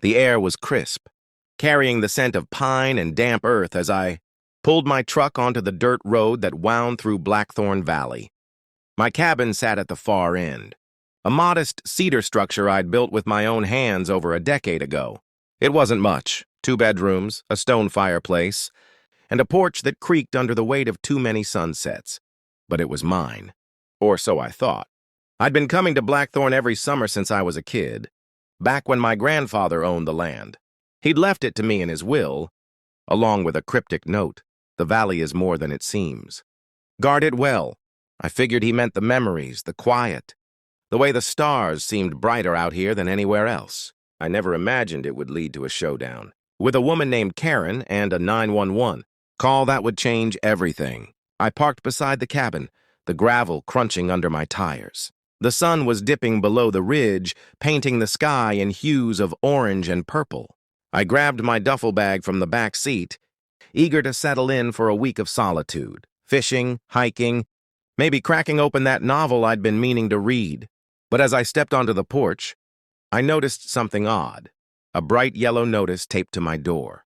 The air was crisp, carrying the scent of pine and damp earth as I pulled my truck onto the dirt road that wound through Blackthorn Valley. My cabin sat at the far end, a modest cedar structure I'd built with my own hands over a decade ago. It wasn't much: 2 bedrooms, a stone fireplace, and a porch that creaked under the weight of too many sunsets. But it was mine. Or so I thought. I'd been coming to Blackthorn every summer since I was a kid, back when my grandfather owned the land. He'd left it to me in his will, along with a cryptic note: "The valley is more than it seems. Guard it well." I figured he meant the memories, the quiet, the way the stars seemed brighter out here than anywhere else. I never imagined it would lead to a showdown with a woman named Karen and a 911 call that would change everything. I parked beside the cabin, the gravel crunching under my tires. The sun was dipping below the ridge, painting the sky in hues of orange and purple. I grabbed my duffel bag from the back seat, eager to settle in for a week of solitude, fishing, hiking, maybe cracking open that novel I'd been meaning to read. But as I stepped onto the porch, I noticed something odd: a bright yellow notice taped to my door.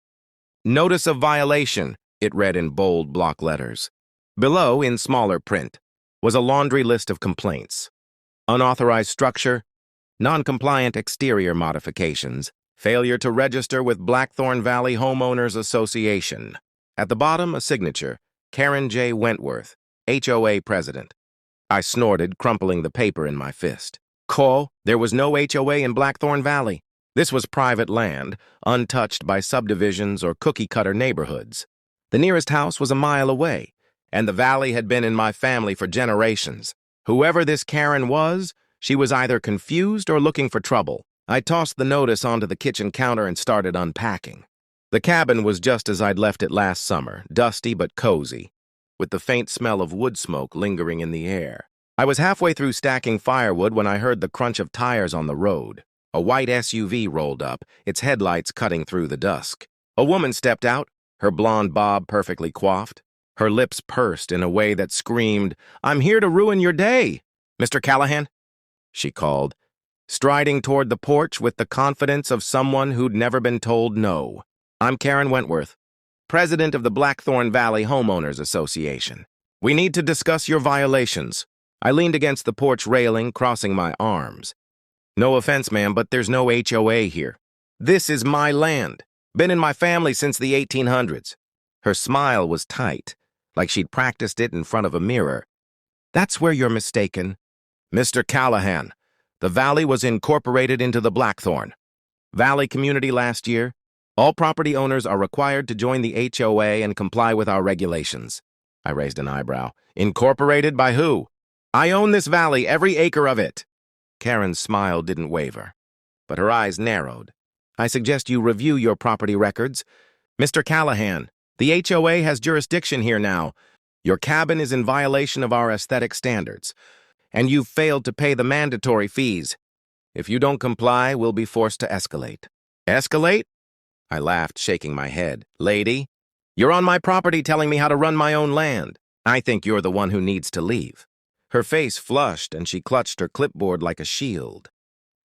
"Notice of violation," it read in bold block letters. Below, in smaller print, was a laundry list of complaints: unauthorized structure, non-compliant exterior modifications, failure to register with Blackthorn Valley Homeowners Association. At the bottom, a signature: Karen J. Wentworth, HOA President. I snorted, crumpling the paper in my fist. There was no HOA in Blackthorn Valley. This was private land, untouched by subdivisions or cookie-cutter neighborhoods. The nearest house was a mile away, and the valley had been in my family for generations. Whoever this Karen was, she was either confused or looking for trouble. I tossed the notice onto the kitchen counter and started unpacking. The cabin was just as I'd left it last summer, dusty but cozy, with the faint smell of wood smoke lingering in the air. I was halfway through stacking firewood when I heard the crunch of tires on the road. A white SUV rolled up, its headlights cutting through the dusk. A woman stepped out, her blonde bob perfectly coiffed. Her lips pursed in a way that screamed, "I'm here to ruin your day, Mr. Callahan," she called, striding toward the porch with the confidence of someone who'd never been told no. "I'm Karen Wentworth, president of the Blackthorn Valley Homeowners Association. We need to discuss your violations." I leaned against the porch railing, crossing my arms. "No offense, ma'am, but there's no HOA here. This is my land. Been in my family since the 1800s. Her smile was tight, like she'd practiced it in front of a mirror. "That's where you're mistaken, Mr. Callahan. The valley was incorporated into the Blackthorn Valley community last year. All property owners are required to join the HOA and comply with our regulations." I raised an eyebrow. "Incorporated by who?" "I own this valley, every acre of it." Karen's smile didn't waver, but her eyes narrowed. "I suggest you review your property records. Mr. Callahan, the HOA has jurisdiction here now. Your cabin is in violation of our aesthetic standards, and you've failed to pay the mandatory fees. If you don't comply, we'll be forced to escalate." "Escalate?" I laughed, shaking my head. "Lady, you're on my property telling me how to run my own land. I think you're the one who needs to leave." Her face flushed, and she clutched her clipboard like a shield.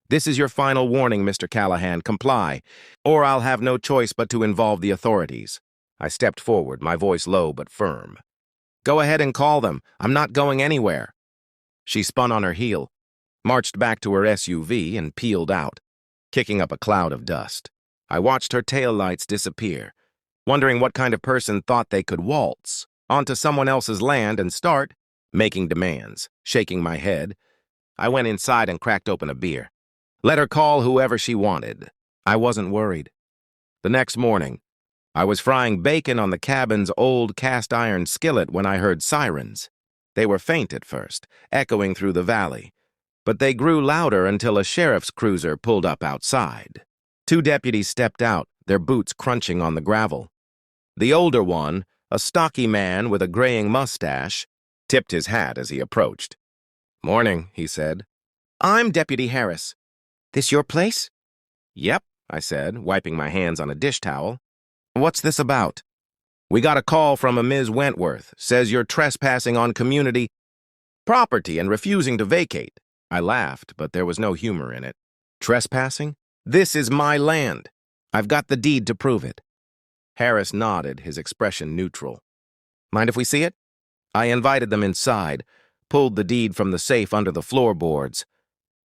"This is your final warning, Mr. Callahan. Comply, or I'll have no choice but to involve the authorities." I stepped forward, my voice low but firm. "Go ahead and call them. I'm not going anywhere." She spun on her heel, marched back to her SUV, and peeled out, kicking up a cloud of dust. I watched her taillights disappear, wondering what kind of person thought they could waltz onto someone else's land and start making demands. Shaking my head, I went inside and cracked open a beer. Let her call whoever she wanted. I wasn't worried. The next morning, I was frying bacon on the cabin's old cast-iron skillet when I heard sirens. They were faint at first, echoing through the valley, but they grew louder until a sheriff's cruiser pulled up outside. 2 deputies stepped out, their boots crunching on the gravel. The older one, a stocky man with a graying mustache, tipped his hat as he approached. "Morning," he said. "I'm Deputy Harris. This your place?" "Yep," I said, wiping my hands on a dish towel. "What's this about?" "We got a call from a Ms. Wentworth. Says you're trespassing on community property and refusing to vacate." I laughed, but there was no humor in it. "Trespassing? This is my land. I've got the deed to prove it. Harris nodded, his expression neutral. Mind if we see it? I invited them inside, pulled the deed from the safe under the floorboards,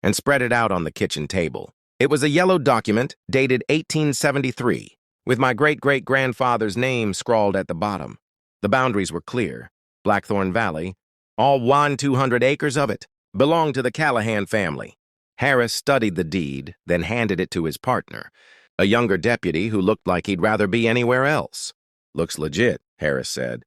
and spread it out on the kitchen table. It was a yellow document dated 1873, with my great-great-grandfather's name scrawled at the bottom. The boundaries were clear. Blackthorn Valley, all 200 acres of it, belonged to the Callahan family. Harris studied the deed, then handed it to his partner, a younger deputy who looked like he'd rather be anywhere else. Looks legit, Harris said.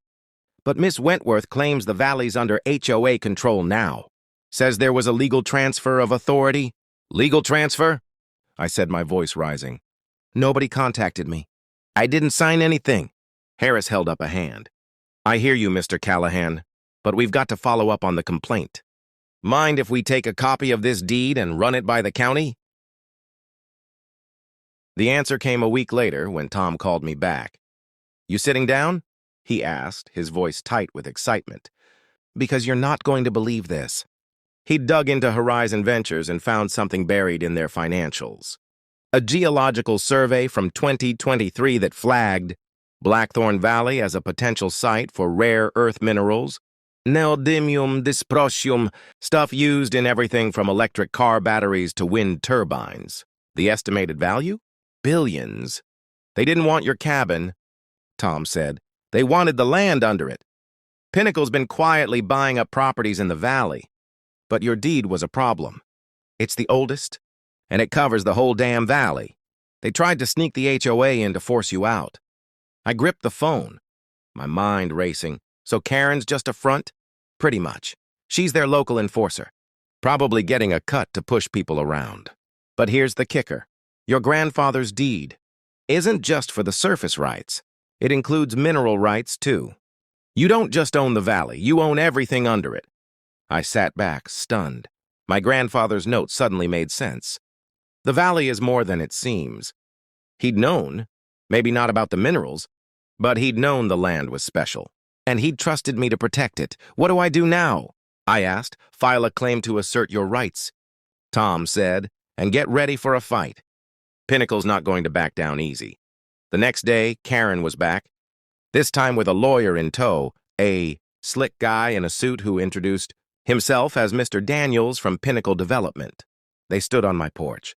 But Miss Wentworth claims the valley's under HOA control now. Says there was a legal transfer of authority. Legal transfer? I said, my voice rising. Nobody contacted me. I didn't sign anything. Harris held up a hand. I hear you, Mr. Callahan, but we've got to follow up on the complaint. Mind if we take a copy of this deed and run it by the county? The answer came a week later when Tom called me back. You sitting down? He asked, his voice tight with excitement. Because you're not going to believe this. He'd dug into Horizon Ventures and found something buried in their financials. A geological survey from 2023 that flagged Blackthorn Valley as a potential site for rare earth minerals, neodymium, dysprosium, stuff used in everything from electric car batteries to wind turbines. The estimated value? Billions. They didn't want your cabin, Tom said. They wanted the land under it. Pinnacle's been quietly buying up properties in the valley. But your deed was a problem. It's the oldest, and it covers the whole damn valley. They tried to sneak the HOA in to force you out. I gripped the phone, my mind racing. So Karen's just a front? Pretty much. She's their local enforcer, probably getting a cut to push people around. But here's the kicker. Your grandfather's deed isn't just for the surface rights. It includes mineral rights, too. You don't just own the valley, you own everything under it. I sat back, stunned. My grandfather's note suddenly made sense. The valley is more than it seems. He'd known, maybe not about the minerals, but he'd known the land was special. And he'd trusted me to protect it. What do I do now? I asked. File a claim to assert your rights, Tom said, and get ready for a fight. Pinnacle's not going to back down easy. The next day, Karen was back, this time with a lawyer in tow, a slick guy in a suit who introduced himself as Mr. Daniels from Pinnacle Development. They stood on my porch,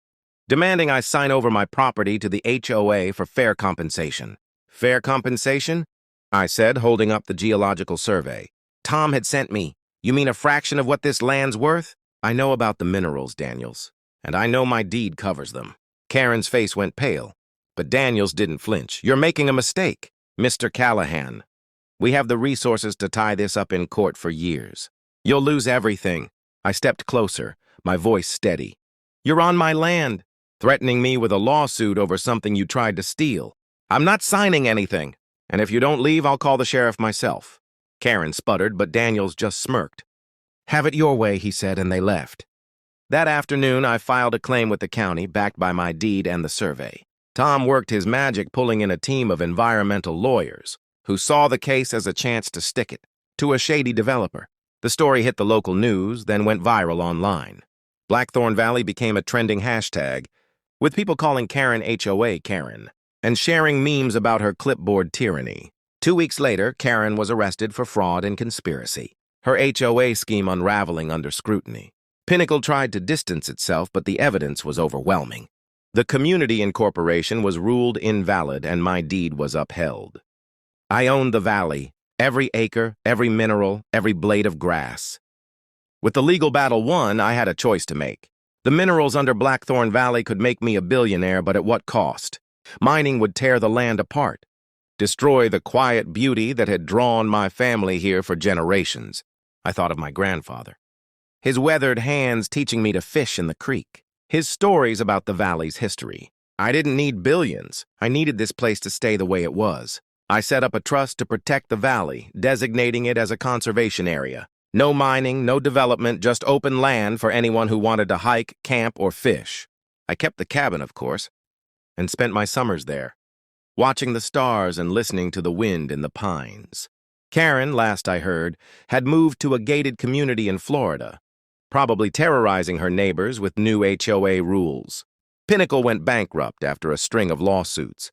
demanding I sign over my property to the HOA for fair compensation. Fair compensation? I said, holding up the geological survey. Tom had sent me. You mean a fraction of what this land's worth? I know about the minerals, Daniels, and I know my deed covers them. Karen's face went pale, but Daniels didn't flinch. You're making a mistake, Mr. Callahan. We have the resources to tie this up in court for years. You'll lose everything. I stepped closer, my voice steady. You're on my land, threatening me with a lawsuit over something you tried to steal. I'm not signing anything. And if you don't leave, I'll call the sheriff myself. Karen sputtered, but Daniels just smirked. Have it your way, he said, and they left. That afternoon, I filed a claim with the county, backed by my deed and the survey. Tom worked his magic pulling in a team of environmental lawyers who saw the case as a chance to stick it to a shady developer. The story hit the local news, then went viral online. Blackthorn Valley became a trending hashtag, with people calling Karen HOA Karen, and sharing memes about her clipboard tyranny. 2 weeks later, Karen was arrested for fraud and conspiracy, her HOA scheme unraveling under scrutiny. Pinnacle tried to distance itself, but the evidence was overwhelming. The community incorporation was ruled invalid, and my deed was upheld. I owned the valley, every acre, every mineral, every blade of grass. With the legal battle won, I had a choice to make. The minerals under Blackthorn Valley could make me a billionaire, but at what cost? Mining would tear the land apart, destroy the quiet beauty that had drawn my family here for generations. I thought of my grandfather, his weathered hands teaching me to fish in the creek, his stories about the valley's history. I didn't need billions. I needed this place to stay the way it was. I set up a trust to protect the valley, designating it as a conservation area. No mining, no development, just open land for anyone who wanted to hike, camp, or fish. I kept the cabin, of course, and spent my summers there, watching the stars and listening to the wind in the pines. Karen, last I heard, had moved to a gated community in Florida, probably terrorizing her neighbors with new HOA rules. Pinnacle went bankrupt after a string of lawsuits,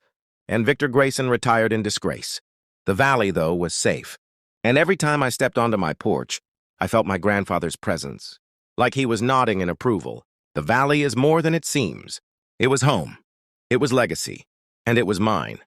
and Victor Grayson retired in disgrace. The valley, though, was safe, and every time I stepped onto my porch, I felt my grandfather's presence, like he was nodding in approval. The valley is more than it seems. It was home, it was legacy, and it was mine.